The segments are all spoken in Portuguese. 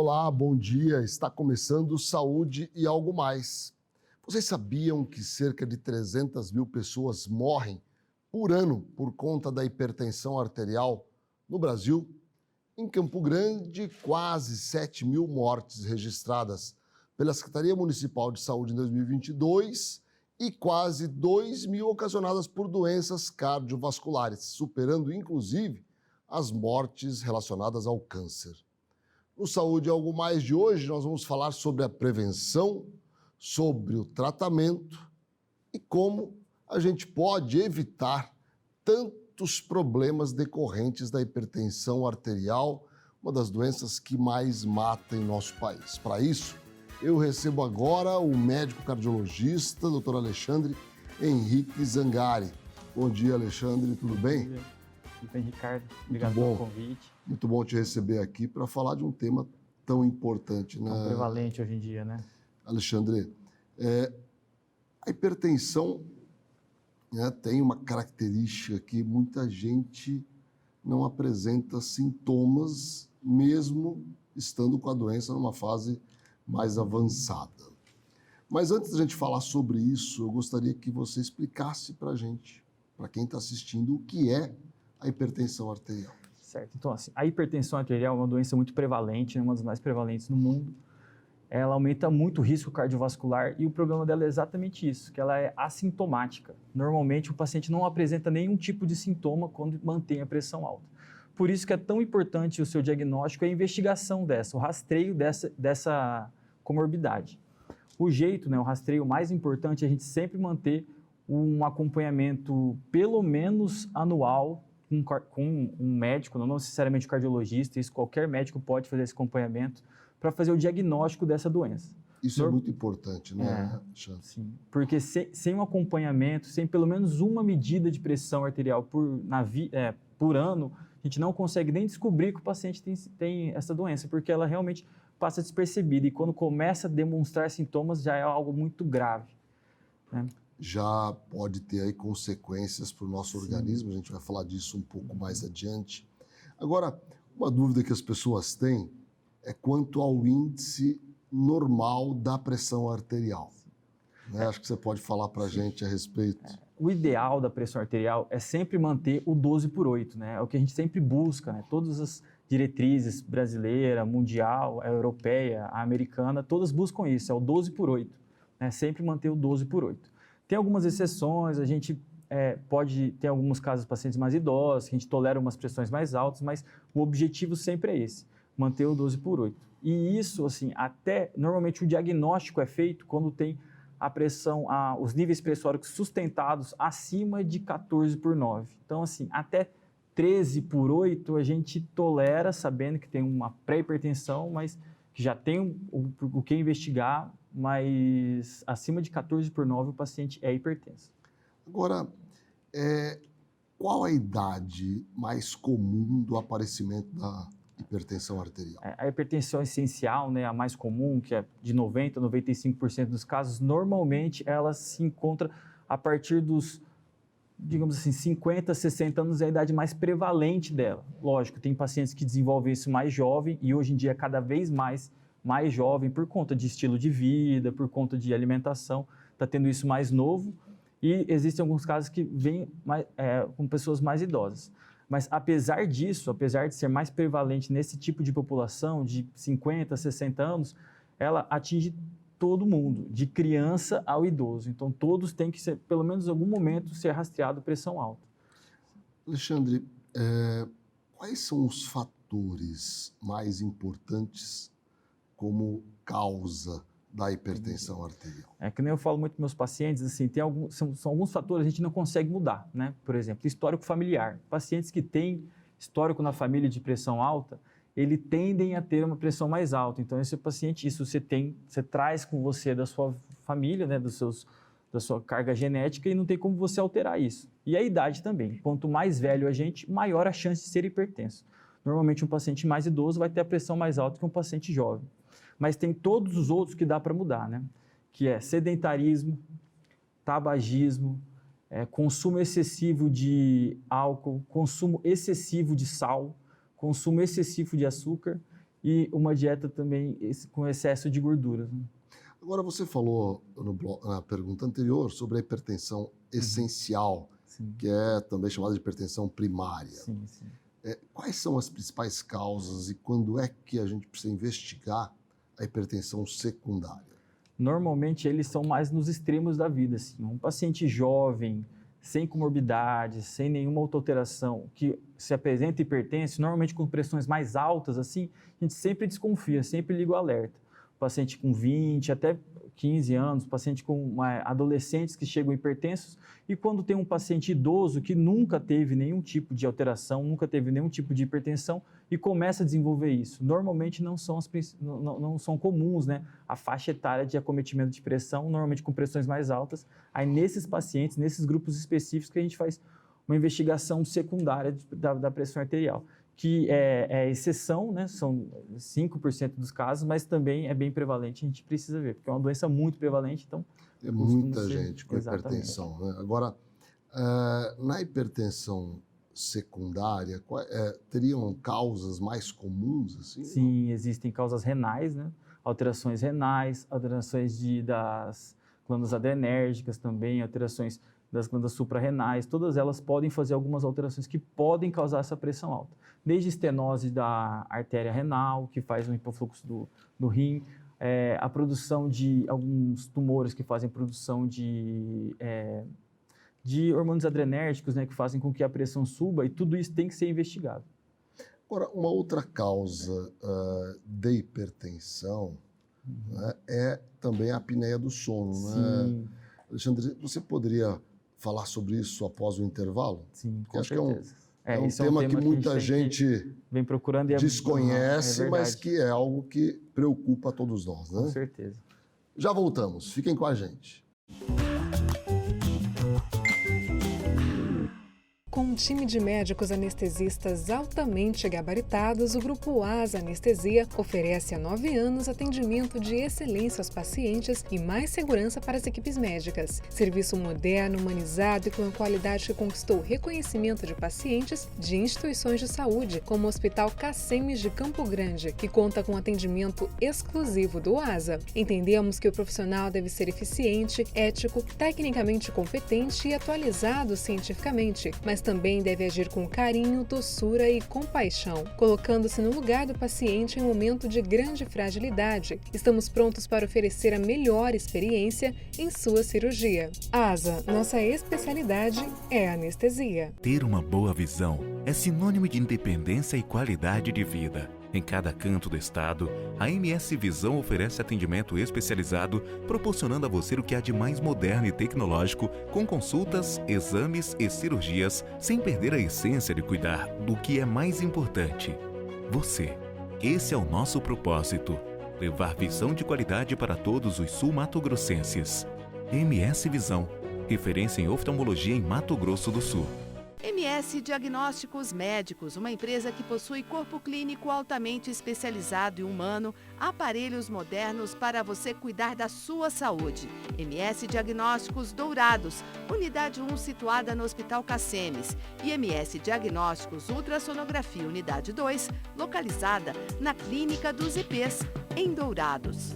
Olá, bom dia. Está começando Saúde e Algo Mais. Vocês sabiam que cerca de 300 mil pessoas morrem por ano por conta da hipertensão arterial no Brasil? Em Campo Grande, quase 7 mil mortes registradas pela Secretaria Municipal de Saúde em 2022 e quase 2 mil ocasionadas por doenças cardiovasculares, superando inclusive as mortes relacionadas ao câncer. No Saúde e Algo Mais de hoje, nós vamos falar sobre a prevenção, sobre o tratamento e como a gente pode evitar tantos problemas decorrentes da hipertensão arterial, uma das doenças que mais mata em nosso país. Para isso, eu recebo agora o médico cardiologista, Dr. Alexandre Henrique Zangari. Bom dia, Alexandre, tudo bem? Bom dia. Tudo bem, Ricardo? Obrigado pelo convite. Muito bom te receber aqui para falar de um tema tão importante, né? Tão prevalente hoje em dia, né? Alexandre, a hipertensão, né, tem uma característica que muita gente não apresenta sintomas, mesmo estando com a doença numa fase mais avançada. Mas antes da gente falar sobre isso, eu gostaria que você explicasse para a gente, para quem está assistindo, o que é a hipertensão arterial. Certo. Então, assim, a hipertensão arterial é uma doença muito prevalente, uma das mais prevalentes no mundo. Ela aumenta muito o risco cardiovascular e o problema dela é exatamente isso, que ela é assintomática. Normalmente, o paciente não apresenta nenhum tipo de sintoma quando mantém a pressão alta. Por isso que é tão importante o seu diagnóstico e a investigação o rastreio dessa comorbidade. O jeito, né, o rastreio mais importante é a gente sempre manter um acompanhamento pelo menos anual com um médico, não necessariamente um cardiologista, isso qualquer médico pode fazer esse acompanhamento para fazer o diagnóstico dessa doença. Isso é muito importante, né, Alexandre? Sim, porque sem um acompanhamento, sem pelo menos uma medida de pressão arterial por ano, a gente não consegue nem descobrir que o paciente tem essa doença, porque ela realmente passa despercebida e quando começa a demonstrar sintomas já é algo muito grave, né? Já pode ter aí consequências para o nosso organismo, a gente vai falar disso um pouco mais adiante. Agora, uma dúvida que as pessoas têm é quanto ao índice normal da pressão arterial. Né? Acho que você pode falar para a gente a respeito. O ideal da pressão arterial é sempre manter o 12/8, né? É o que a gente sempre busca, né? Todas as diretrizes brasileira, mundial, a europeia, a americana, todas buscam isso, é o 12/8, né? Sempre manter o 12/8. Tem algumas exceções, a gente pode ter alguns casos de pacientes mais idosos, que a gente tolera umas pressões mais altas, mas o objetivo sempre é esse, manter o 12/8. E isso, assim, normalmente o diagnóstico é feito quando tem a pressão, os níveis pressóricos sustentados acima de 14/9. Então, assim, até 13/8 a gente tolera, sabendo que tem uma pré-hipertensão, mas que já tem o que investigar, mas acima de 14/9 o paciente é hipertenso. Agora, qual a idade mais comum do aparecimento da hipertensão arterial? A hipertensão essencial, né, a mais comum, que é de 90% a 95% dos casos, normalmente ela se encontra a partir dos, digamos assim, 50, 60 anos, é a idade mais prevalente dela. Lógico, tem pacientes que desenvolvem isso mais jovem e hoje em dia cada vez mais jovem por conta de estilo de vida, por conta de alimentação, está tendo isso mais novo e existem alguns casos que vêm com pessoas mais idosas. Mas apesar disso, apesar de ser mais prevalente nesse tipo de população de 50, 60 anos, ela atinge todo mundo, de criança ao idoso. Então todos têm que ser, pelo menos em algum momento, ser rastreado pressão alta. Alexandre, quais são os fatores mais importantes como causa da hipertensão arterial? Que nem eu falo muito para meus pacientes, assim, são alguns fatores que a gente não consegue mudar, né? Por exemplo, histórico familiar. Pacientes que têm histórico na família de pressão alta, eles tendem a ter uma pressão mais alta. Então, esse paciente, você traz com você da sua família, né, da sua carga genética e não tem como você alterar isso. E a idade também. Quanto mais velho a gente, maior a chance de ser hipertenso. Normalmente, um paciente mais idoso vai ter a pressão mais alta que um paciente jovem. Mas tem todos os outros que dá para mudar, né? Que é sedentarismo, tabagismo, consumo excessivo de álcool, consumo excessivo de sal, consumo excessivo de açúcar e uma dieta também com excesso de gorduras. Né? Agora, você falou na pergunta anterior sobre a hipertensão essencial, Sim. que é também chamada de hipertensão primária. Sim, sim. Quais são as principais causas e quando é que a gente precisa investigar a hipertensão secundária? Normalmente, eles são mais nos extremos da vida. Assim. Um paciente jovem, sem comorbidades, sem nenhuma autoalteração, que se apresenta hipertenso, normalmente com pressões mais altas, assim, a gente sempre desconfia, sempre liga o alerta. Paciente com 20, até 15 anos, paciente com adolescentes que chegam hipertensos, e quando tem um paciente idoso que nunca teve nenhum tipo de alteração, nunca teve nenhum tipo de hipertensão e começa a desenvolver isso. Normalmente não são comuns, né? A faixa etária de acometimento de pressão, normalmente com pressões mais altas. Aí nesses pacientes, nesses grupos específicos que a gente faz uma investigação secundária da pressão arterial, que é exceção, né? São 5% dos casos, mas também é bem prevalente, a gente precisa ver, porque é uma doença muito prevalente, então... É muita gente com hipertensão, né? Agora, na hipertensão secundária, teriam causas mais comuns, assim? Sim, existem causas renais, né? Alterações renais, alterações das glândulas adrenérgicas também, alterações das glândulas suprarrenais, todas elas podem fazer algumas alterações que podem causar essa pressão alta. Desde estenose da artéria renal, que faz um hipofluxo do rim, a produção de alguns tumores que fazem produção de hormônios adrenérgicos, né, que fazem com que a pressão suba, e tudo isso tem que ser investigado. Agora, uma outra causa de hipertensão né, é também a apneia do sono. Sim. Né? Alexandre, você poderia falar sobre isso após o intervalo? Sim, porque com acho certeza. que é um tema que muita gente vem procurando e desconhece, mas que é algo que preocupa a todos nós. Né? Com certeza. Já voltamos, fiquem com a gente. Com um time de médicos anestesistas altamente gabaritados, o Grupo ASA Anestesia oferece há 9 anos atendimento de excelência aos pacientes e mais segurança para as equipes médicas. Serviço moderno, humanizado e com a qualidade que conquistou reconhecimento de pacientes de instituições de saúde, como o Hospital Cacemes de Campo Grande, que conta com atendimento exclusivo do ASA. Entendemos que o profissional deve ser eficiente, ético, tecnicamente competente e atualizado cientificamente, mas também deve agir com carinho, doçura e compaixão, colocando-se no lugar do paciente em um momento de grande fragilidade. Estamos prontos para oferecer a melhor experiência em sua cirurgia. ASA, nossa especialidade é anestesia. Ter uma boa visão é sinônimo de independência e qualidade de vida. Em cada canto do estado, a MS Visão oferece atendimento especializado, proporcionando a você o que há de mais moderno e tecnológico, com consultas, exames e cirurgias, sem perder a essência de cuidar do que é mais importante: você. Esse é o nosso propósito: levar visão de qualidade para todos os sul-mato-grossenses. MS Visão, referência em oftalmologia em Mato Grosso do Sul. MS Diagnósticos Médicos, uma empresa que possui corpo clínico altamente especializado e humano, aparelhos modernos para você cuidar da sua saúde. MS Diagnósticos Dourados, unidade 1 situada no Hospital Cacemes, e MS Diagnósticos Ultrassonografia, unidade 2, localizada na Clínica dos IPs, em Dourados.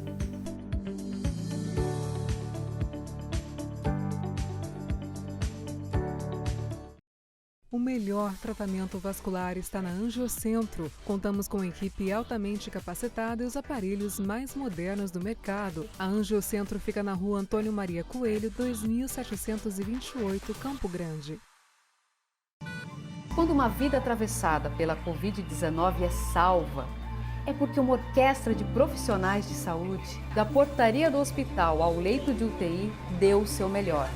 O melhor tratamento vascular está na Angiocentro. Contamos com equipe altamente capacitada e os aparelhos mais modernos do mercado. A Angiocentro fica na Rua Antônio Maria Coelho, 2728, Campo Grande. Quando uma vida atravessada pela Covid-19 é salva, é porque uma orquestra de profissionais de saúde, da portaria do hospital ao leito de UTI, deu o seu melhor.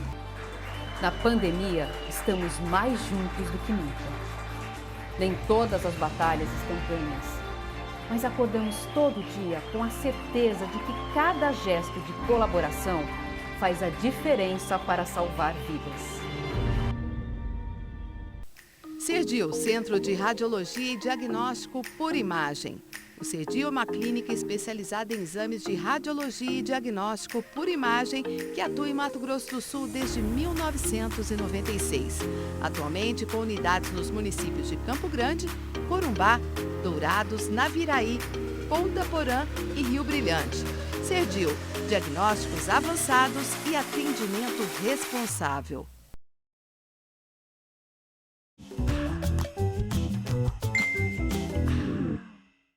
Na pandemia, estamos mais juntos do que nunca. Nem todas as batalhas estão ganhas, mas acordamos todo dia com a certeza de que cada gesto de colaboração faz a diferença para salvar vidas. CERDIL, Centro de Radiologia e Diagnóstico por Imagem. O CERDIL é uma clínica especializada em exames de radiologia e diagnóstico por imagem que atua em Mato Grosso do Sul desde 1996. Atualmente com unidades nos municípios de Campo Grande, Corumbá, Dourados, Naviraí, Ponta Porã e Rio Brilhante. Serdil, diagnósticos avançados e atendimento responsável.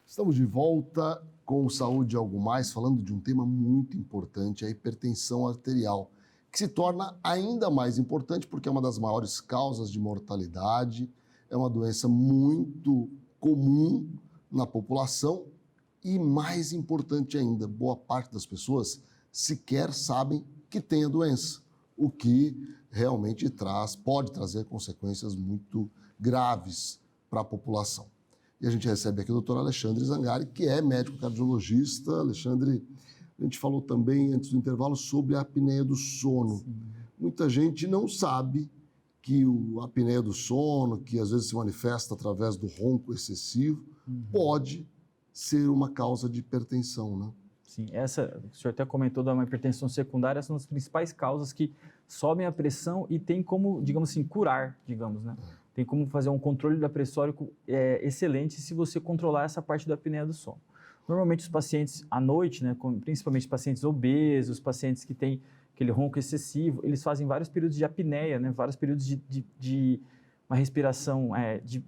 Estamos de volta com o Saúde e Algo Mais, falando de um tema muito importante, a hipertensão arterial, que se torna ainda mais importante porque é uma das maiores causas de mortalidade, é uma doença muito comum na população e, mais importante ainda, boa parte das pessoas sequer sabem que tem a doença, o que realmente pode trazer consequências muito graves para a população. E a gente recebe aqui o Dr. Alexandre Zangari, que é médico cardiologista. Alexandre, a gente falou também antes do intervalo sobre a apneia do sono. Sim. Muita gente não sabe que a apneia do sono, que às vezes se manifesta através do ronco excessivo, pode ser uma causa de hipertensão, né? Sim, o senhor até comentou da uma hipertensão secundária, são as principais causas que sobem a pressão e tem como, digamos assim, curar, digamos, né? Tem como fazer um controle da pressórico excelente se você controlar essa parte da apneia do sono. Normalmente os pacientes à noite, né, principalmente pacientes obesos, pacientes que têm aquele ronco excessivo, eles fazem vários períodos de apneia, né, vários períodos de uma respiração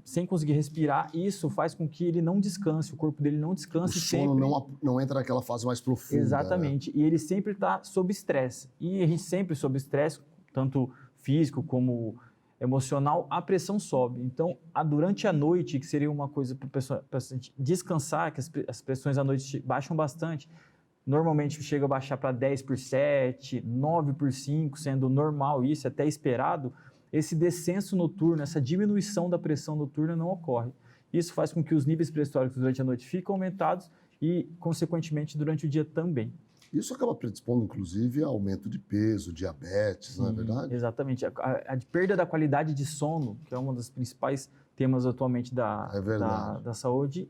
sem conseguir respirar. Isso faz com que ele não descanse, o corpo dele não descanse sempre. O sono não entra naquela fase mais profunda. Exatamente, né? E ele sempre está sob estresse. E a gente sempre sob estresse, tanto físico como emocional, a pressão sobe. Então, durante a noite, que seria uma coisa para o paciente descansar, que as pressões à noite baixam bastante, normalmente chega a baixar para 10 por 7, 9 por 5, sendo normal isso, até esperado, esse descenso noturno, essa diminuição da pressão noturna não ocorre. Isso faz com que os níveis pressóricos durante a noite fiquem aumentados e, consequentemente, durante o dia também. Isso acaba predispondo, inclusive, a aumento de peso, diabetes, não é verdade? Exatamente. A perda da qualidade de sono, que é um dos principais temas atualmente da saúde,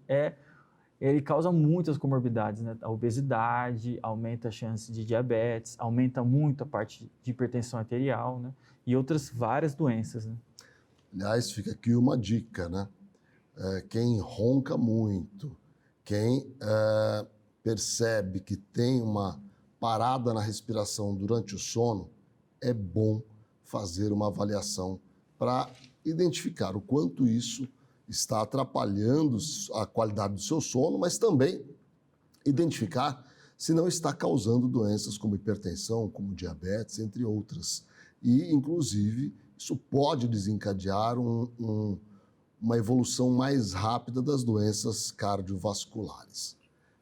ele causa muitas comorbidades, né? A obesidade, aumenta a chance de diabetes, aumenta muito a parte de hipertensão arterial, né? E outras várias doenças, né? Aliás, fica aqui uma dica, né? Quem ronca muito, quem percebe que tem uma parada na respiração durante o sono, é bom fazer uma avaliação para identificar o quanto isso está atrapalhando a qualidade do seu sono, mas também identificar se não está causando doenças como hipertensão, como diabetes, entre outras. E, inclusive, isso pode desencadear uma evolução mais rápida das doenças cardiovasculares.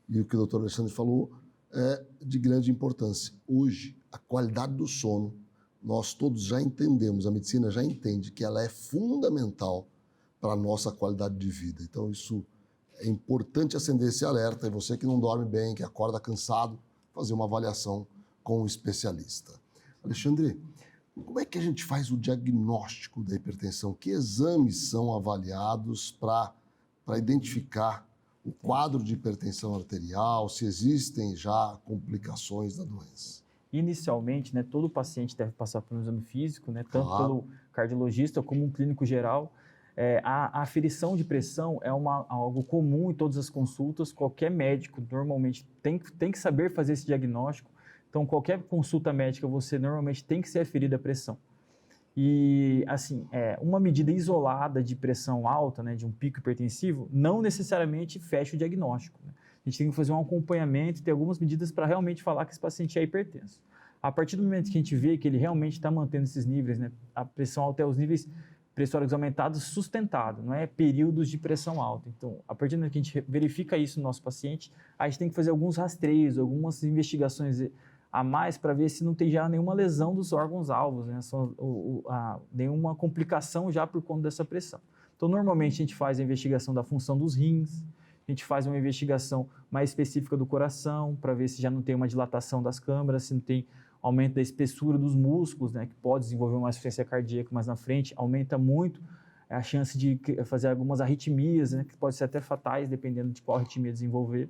E o que o Dr. Alexandre falou é de grande importância. Hoje, a qualidade do sono, nós todos já entendemos, a medicina já entende que ela é fundamental para a nossa qualidade de vida. Então, isso é importante acender esse alerta. E você que não dorme bem, que acorda cansado, fazer uma avaliação com um especialista. Alexandre, como é que a gente faz o diagnóstico da hipertensão? Que exames são avaliados para identificar o quadro de hipertensão arterial, se existem já complicações da doença? Inicialmente, né, todo paciente deve passar por um exame físico, né, tanto pelo cardiologista como um clínico geral. A aferição de pressão é algo comum em todas as consultas. Qualquer médico normalmente tem que saber fazer esse diagnóstico. Então, qualquer consulta médica, você normalmente tem que ser aferida a pressão. E, assim, uma medida isolada de pressão alta, né, de um pico hipertensivo, não necessariamente fecha o diagnóstico, né? A gente tem que fazer um acompanhamento e ter algumas medidas para realmente falar que esse paciente é hipertenso. A partir do momento que a gente vê que ele realmente está mantendo esses níveis, né, a pressão alta é os níveis pressóricos aumentados sustentado, não é períodos de pressão alta. Então, a partir do momento que a gente verifica isso no nosso paciente, a gente tem que fazer alguns rastreios, algumas investigações a mais para ver se não tem já nenhuma lesão dos órgãos-alvos, né? Nenhuma complicação já por conta dessa pressão. Então, normalmente, a gente faz a investigação da função dos rins, a gente faz uma investigação mais específica do coração, para ver se já não tem uma dilatação das câmaras, se não tem aumento da espessura dos músculos, né? Que pode desenvolver uma insuficiência cardíaca mais na frente, aumenta muito a chance de fazer algumas arritmias, né? Que podem ser até fatais, dependendo de qual arritmia desenvolver.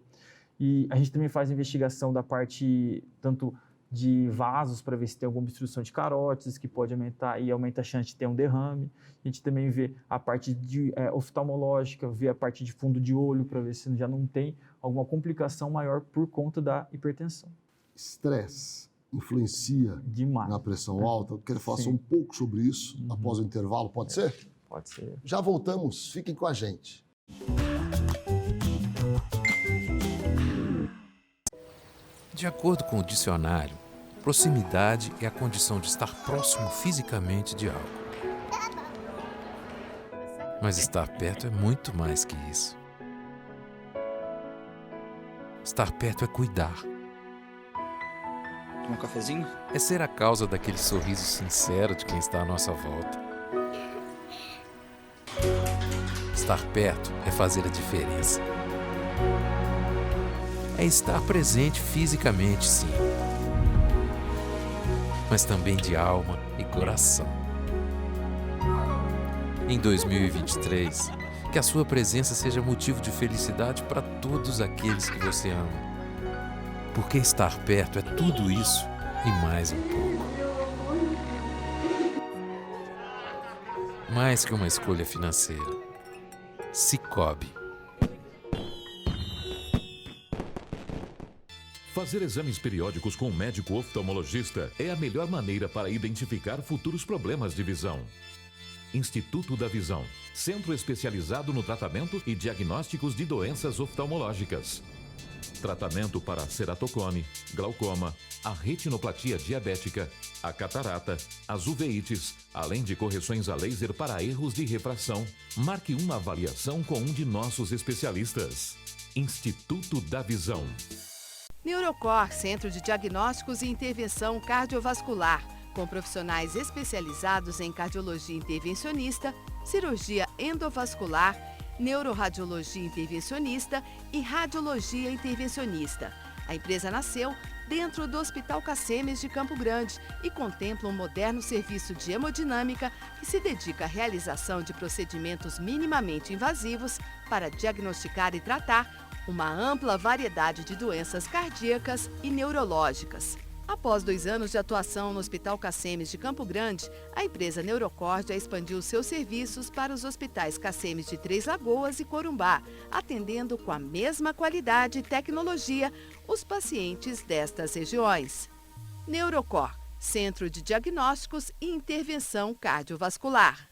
E a gente também faz a investigação da parte tanto de vasos para ver se tem alguma obstrução de carótides, que pode aumentar e aumenta a chance de ter um derrame. A gente também vê a parte de oftalmológica, vê a parte de fundo de olho para ver se já não tem alguma complicação maior por conta da hipertensão. Estresse influencia Demais. na pressão alta? Eu quero falar Sim. um pouco sobre isso após o intervalo, pode ser? Pode ser. Já voltamos, fiquem com a gente. De acordo com o dicionário, proximidade é a condição de estar próximo fisicamente de algo. Mas estar perto é muito mais que isso. Estar perto é cuidar. Um cafezinho? É ser a causa daquele sorriso sincero de quem está à nossa volta. Estar perto é fazer a diferença. É estar presente fisicamente, sim, mas também de alma e coração. Em 2023, que a sua presença seja motivo de felicidade para todos aqueles que você ama. Porque estar perto é tudo isso e mais um pouco. Mais que uma escolha financeira. Sicoob. Fazer exames periódicos com um médico oftalmologista é a melhor maneira para identificar futuros problemas de visão. Instituto da Visão, centro especializado no tratamento e diagnósticos de doenças oftalmológicas. Tratamento para ceratocone, glaucoma, a retinoplatia diabética, a catarata, as uveites, além de correções a laser para erros de refração. Marque uma avaliação com um de nossos especialistas. Instituto da Visão. Neurocor, Centro de Diagnósticos e Intervenção Cardiovascular, com profissionais especializados em cardiologia intervencionista, cirurgia endovascular, neuroradiologia intervencionista e radiologia intervencionista. A empresa nasceu dentro do Hospital Cacemes de Campo Grande e contempla um moderno serviço de hemodinâmica que se dedica à realização de procedimentos minimamente invasivos para diagnosticar e tratar uma ampla variedade de doenças cardíacas e neurológicas. Após 2 anos de atuação no Hospital Cacemes de Campo Grande, a empresa Neurocor já expandiu seus serviços para os hospitais Cacemes de Três Lagoas e Corumbá, atendendo com a mesma qualidade e tecnologia os pacientes destas regiões. Neurocor, Centro de Diagnósticos e Intervenção Cardiovascular.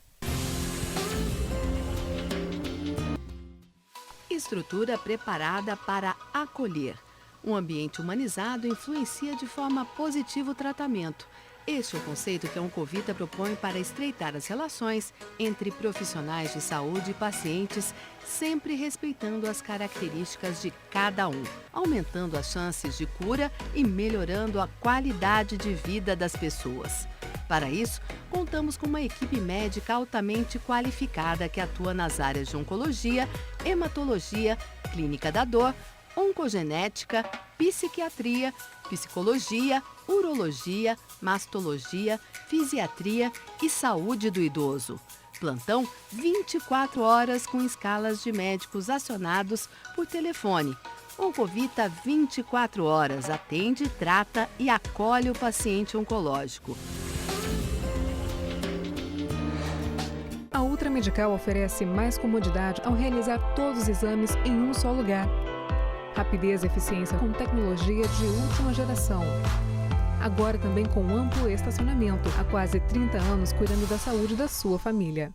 Estrutura preparada para acolher. Um ambiente humanizado influencia de forma positiva o tratamento. Este é o conceito que a Oncovita propõe para estreitar as relações entre profissionais de saúde e pacientes, sempre respeitando as características de cada um, aumentando as chances de cura e melhorando a qualidade de vida das pessoas. Para isso, contamos com uma equipe médica altamente qualificada que atua nas áreas de oncologia, hematologia, clínica da dor, oncogenética, psiquiatria, psicologia, urologia, mastologia, fisiatria e saúde do idoso. Plantão 24 horas com escalas de médicos acionados por telefone. Oncovita 24 horas atende, trata e acolhe o paciente oncológico. A Ultra Medical oferece mais comodidade ao realizar todos os exames em um só lugar. Rapidez e eficiência com tecnologia de última geração. Agora também com amplo estacionamento, há quase 30 anos cuidando da saúde da sua família.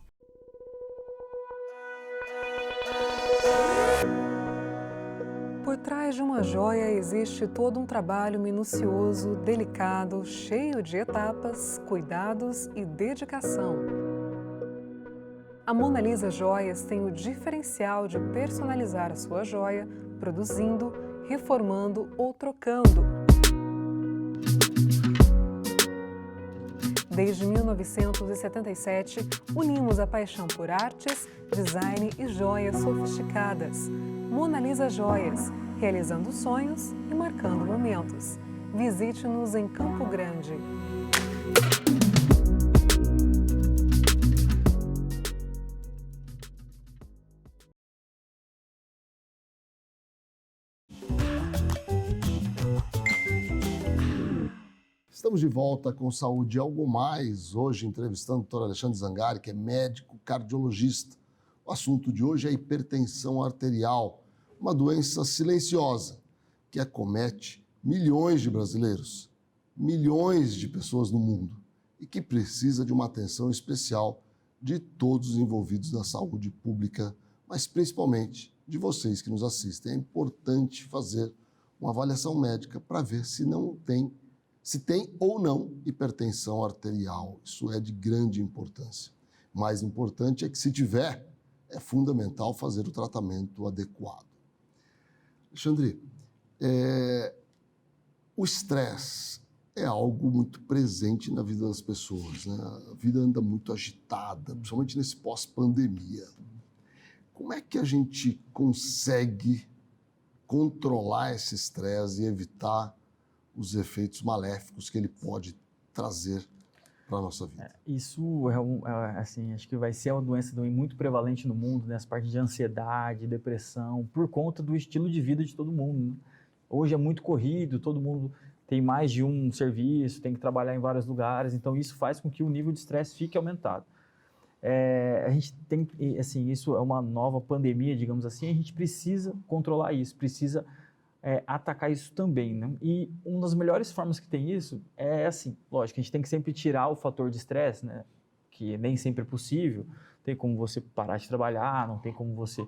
Por trás de uma joia existe todo um trabalho minucioso, delicado, cheio de etapas, cuidados e dedicação. A Mona Lisa Joias tem o diferencial de personalizar a sua joia, produzindo, reformando ou trocando. Desde 1977, unimos a paixão por artes, design e joias sofisticadas. Mona Lisa Joias, realizando sonhos e marcando momentos. Visite-nos em Campo Grande. Estamos de volta com Saúde e Algo Mais, hoje entrevistando o Dr. Alexandre Zangari, que é médico cardiologista. O assunto de hoje é a hipertensão arterial, uma doença silenciosa que acomete milhões de brasileiros, milhões de pessoas no mundo e que precisa de uma atenção especial de todos os envolvidos na saúde pública, mas principalmente de vocês que nos assistem. É importante fazer uma avaliação médica para ver se tem ou não hipertensão arterial. Isso é de grande importância. Mais importante é que, se tiver, é fundamental fazer o tratamento adequado. Alexandre, o estresse é algo muito presente na vida das pessoas, né? A vida anda muito agitada, principalmente nesse pós-pandemia. Como é que a gente consegue controlar esse estresse e evitar os efeitos maléficos que ele pode trazer para a nossa vida? Isso assim, acho que vai ser uma doença também muito prevalente no mundo, né? As partes de ansiedade, depressão, por conta do estilo de vida de todo mundo, né? Hoje é muito corrido, todo mundo tem mais de um serviço, tem que trabalhar em vários lugares, então isso faz com que o nível de estresse fique aumentado. A gente tem, assim, isso é uma nova pandemia, digamos assim, a gente precisa controlar isso, precisa atacar isso também, né? E uma das melhores formas que tem isso é assim, lógico, a gente tem que sempre tirar o fator de estresse, né? Que nem sempre é possível, tem como você parar de trabalhar, não tem como você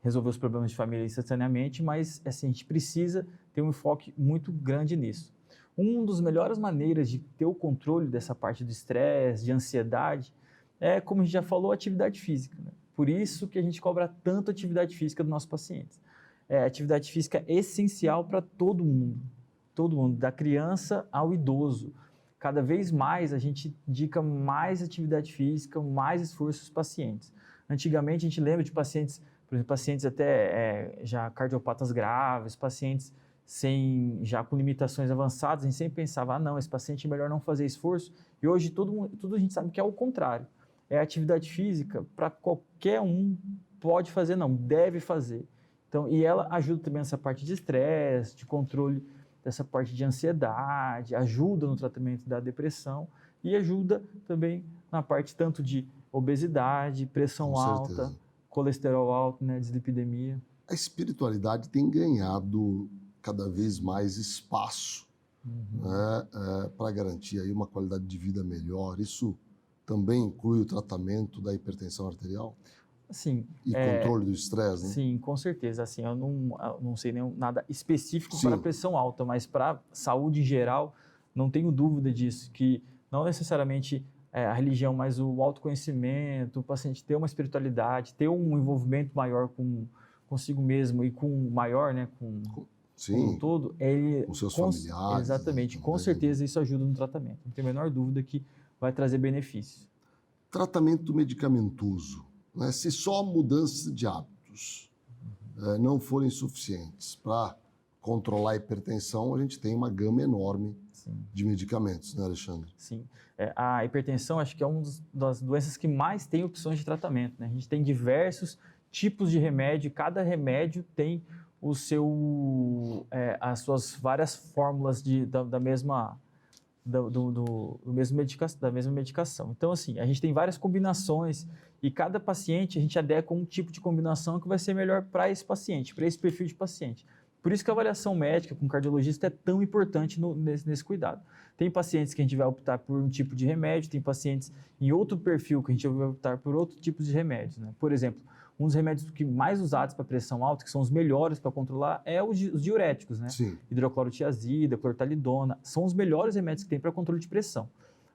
resolver os problemas de família instantaneamente, mas assim, a gente precisa ter um enfoque muito grande nisso. Uma das melhores maneiras de ter o controle dessa parte do estresse, de ansiedade, é, como a gente já falou, atividade física, né? Por isso que a gente cobra tanto atividade física dos nossos pacientes. Atividade física é essencial para todo mundo, da criança ao idoso. Cada vez mais a gente indica mais atividade física, mais esforço aos pacientes. Antigamente a gente lembra de pacientes, por exemplo, pacientes até já cardiopatas graves, pacientes já com limitações avançadas, a gente sempre pensava, não, esse paciente é melhor não fazer esforço, e hoje tudo a gente sabe que é o contrário. Atividade física para qualquer um pode fazer, não, deve fazer. Então, e ela ajuda também nessa parte de estresse, de controle dessa parte de ansiedade, ajuda no tratamento da depressão e ajuda também na parte tanto de obesidade, pressão alta, colesterol alto, né, dislipidemia. A espiritualidade tem ganhado cada vez mais espaço, né, para garantir aí uma qualidade de vida melhor. Isso também inclui o tratamento da hipertensão arterial? Sim. E controle do estresse, né? Sim, com certeza. Assim, eu não sei nada específico para a pressão alta, mas para saúde em geral, não tenho dúvida disso, que não necessariamente a religião, mas o autoconhecimento, o paciente ter uma espiritualidade, ter um envolvimento maior consigo mesmo e com o maior, né, com o todo, com seus familiares. Exatamente, com certeza isso ajuda no tratamento. Não tenho a menor dúvida que vai trazer benefícios. Tratamento medicamentoso, né? Se só a mudança de hábitos não forem suficientes para controlar a hipertensão, a gente tem uma gama enorme de medicamentos, né, Alexandre? Sim. A hipertensão acho que é uma das doenças que mais tem opções de tratamento, né? A gente tem diversos tipos de remédio, cada remédio tem as suas várias fórmulas da mesma medicação. Então, assim, a gente tem várias combinações e cada paciente a gente adequa um tipo de combinação que vai ser melhor para esse paciente, para esse perfil de paciente. Por isso que a avaliação médica com o cardiologista é tão importante nesse cuidado. Tem pacientes que a gente vai optar por um tipo de remédio, tem pacientes em outro perfil que a gente vai optar por outro tipo de remédio, né? Por exemplo, um dos remédios que mais usados para pressão alta, que são os melhores para controlar, é os diuréticos, né? Sim. Hidroclorotiazida, clortalidona, são os melhores remédios que tem para controle de pressão.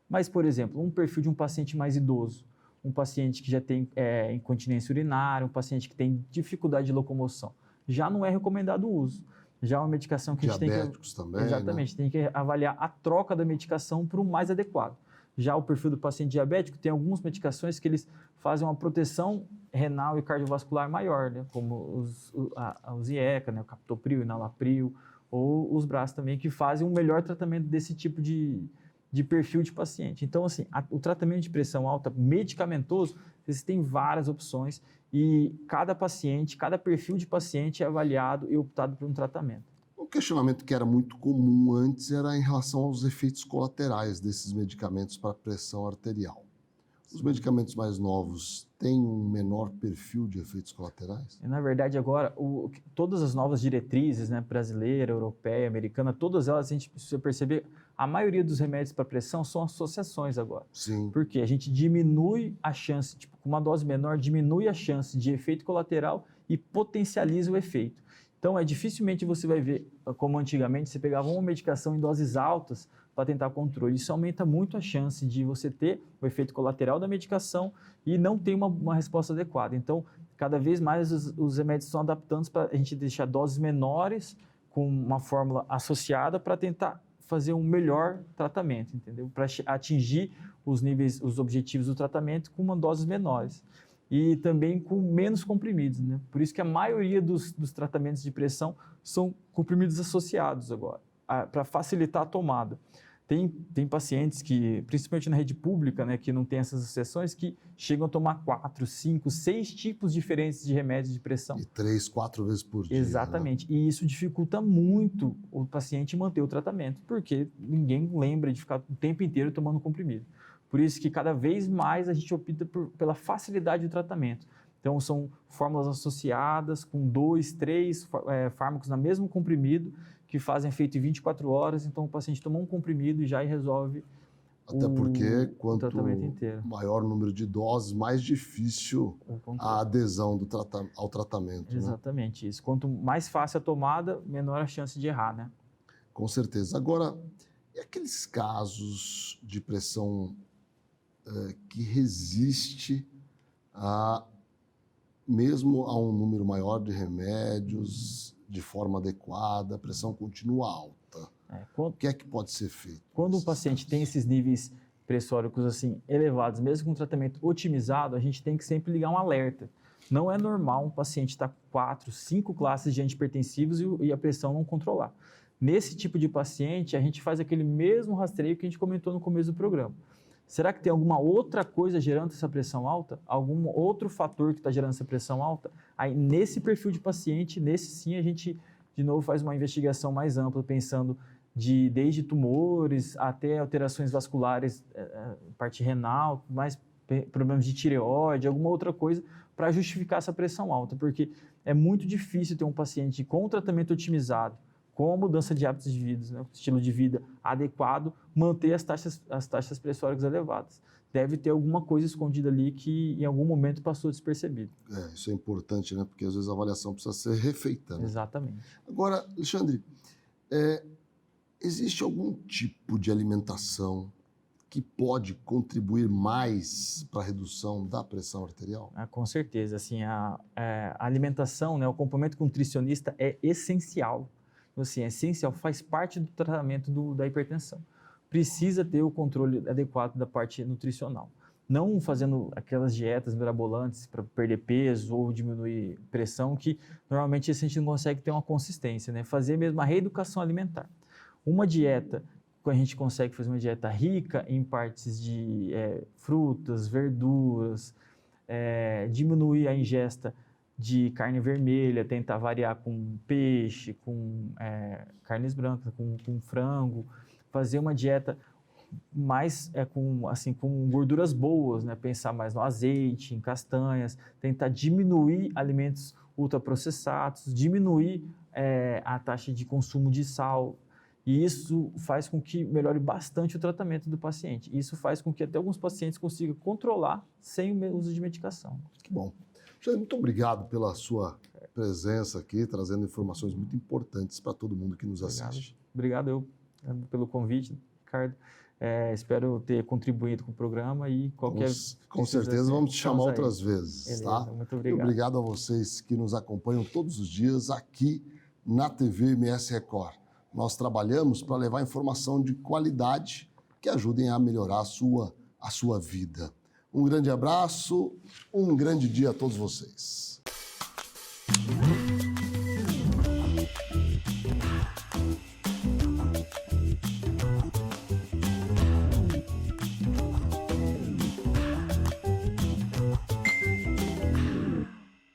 Mas, por exemplo, um perfil de um paciente mais idoso, um paciente que já tem incontinência urinária, um paciente que tem dificuldade de locomoção, já não é recomendado o uso. Já é uma medicação que a gente tem que... Diabéticos também, exatamente, né? Tem que avaliar a troca da medicação para o mais adequado. Já o perfil do paciente diabético tem algumas medicações que eles fazem uma proteção renal e cardiovascular maior, né? Como os IECA, né? O captopril, enalapril, ou os BRAS também, que fazem um melhor tratamento desse tipo de perfil de paciente. Então, assim, o tratamento de pressão alta medicamentoso, existem várias opções e cada paciente, cada perfil de paciente é avaliado e optado por um tratamento. Vamos questionamento que era muito comum antes era em relação aos efeitos colaterais desses medicamentos para pressão arterial. Os medicamentos mais novos têm um menor perfil de efeitos colaterais? Na verdade, agora, todas as novas diretrizes, né, brasileira, europeia, americana, todas elas, a gente precisa perceber, a maioria dos remédios para pressão são associações agora. Sim. Porque a gente diminui a chance, tipo, com uma dose menor, diminui a chance de efeito colateral e potencializa o efeito. Então, dificilmente você vai ver, como antigamente, você pegava uma medicação em doses altas para tentar controle. Isso aumenta muito a chance de você ter o efeito colateral da medicação e não ter uma resposta adequada. Então, cada vez mais os remédios estão adaptando para a gente deixar doses menores com uma fórmula associada para tentar fazer um melhor tratamento, entendeu? Para atingir os níveis, os objetivos do tratamento com doses menores. E também com menos comprimidos, né? Por isso que a maioria dos tratamentos de pressão são comprimidos associados agora, para facilitar a tomada. Tem pacientes que, principalmente na rede pública, né, que não tem essas associações, que chegam a tomar 4, 5, 6 tipos diferentes de remédios de pressão. E 3, 4 vezes por dia. Exatamente. Né? E isso dificulta muito o paciente manter o tratamento, porque ninguém lembra de ficar o tempo inteiro tomando comprimido. Por isso que cada vez mais a gente opta pela facilidade do tratamento. Então, são fórmulas associadas com 2, 3 fármacos no mesmo comprimido, que fazem efeito em 24 horas. Então, o paciente toma um comprimido e já resolve Até porque, quanto tratamento inteiro. Maior o número de doses, mais difícil a adesão ao tratamento. Exatamente, né? Isso. Quanto mais fácil a tomada, menor a chance de errar, né? Com certeza. Agora, e aqueles casos de pressão que resiste mesmo a um número maior de remédios, de forma adequada, a pressão continua alta? O que é que pode ser feito? Quando o paciente tem esses níveis pressóricos assim elevados, mesmo com um tratamento otimizado, a gente tem que sempre ligar um alerta. Não é normal um paciente estar com 4, 5 classes de antihipertensivos e a pressão não controlar. Nesse tipo de paciente, a gente faz aquele mesmo rastreio que a gente comentou no começo do programa. Será que tem alguma outra coisa gerando essa pressão alta? Algum outro fator que está gerando essa pressão alta? Aí, nesse perfil de paciente, nesse sim, a gente, de novo, faz uma investigação mais ampla, pensando desde tumores até alterações vasculares, parte renal, mais problemas de tireoide, alguma outra coisa, para justificar essa pressão alta, porque é muito difícil ter um paciente com tratamento otimizado, com a mudança de hábitos de vida, né, estilo de vida adequado, manter as taxas pressóricas elevadas. Deve ter alguma coisa escondida ali que em algum momento passou despercebido. Isso é importante, né? Porque às vezes a avaliação precisa ser refeita. Né? Exatamente. Agora, Alexandre, existe algum tipo de alimentação que pode contribuir mais para a redução da pressão arterial? Com certeza. Assim, a alimentação, né, o complemento nutricionista é essencial. Assim, é essencial, faz parte do tratamento da hipertensão. Precisa ter o controle adequado da parte nutricional. Não fazendo aquelas dietas mirabolantes para perder peso ou diminuir pressão, que normalmente a gente não consegue ter uma consistência, né? Fazer mesmo a reeducação alimentar. Uma dieta, a gente consegue fazer uma dieta rica em partes de frutas, verduras, diminuir a ingesta de carne vermelha, tentar variar com peixe, com carnes brancas, com frango, fazer uma dieta mais com gorduras boas, né? Pensar mais no azeite, em castanhas, tentar diminuir alimentos ultraprocessados, diminuir a taxa de consumo de sal. E isso faz com que melhore bastante o tratamento do paciente. Isso faz com que até alguns pacientes consigam controlar sem o uso de medicação. Que bom. Muito obrigado pela sua presença aqui, trazendo informações muito importantes para todo mundo que nos assiste. Obrigado pelo convite, Ricardo. Espero ter contribuído com o programa e qualquer... Com certeza vamos te chamar outras vezes. Beleza, tá? Muito obrigado. E obrigado a vocês que nos acompanham todos os dias aqui na TV MS Record. Nós trabalhamos para levar informação de qualidade que ajudem a melhorar a sua vida. Um grande abraço, um grande dia a todos vocês.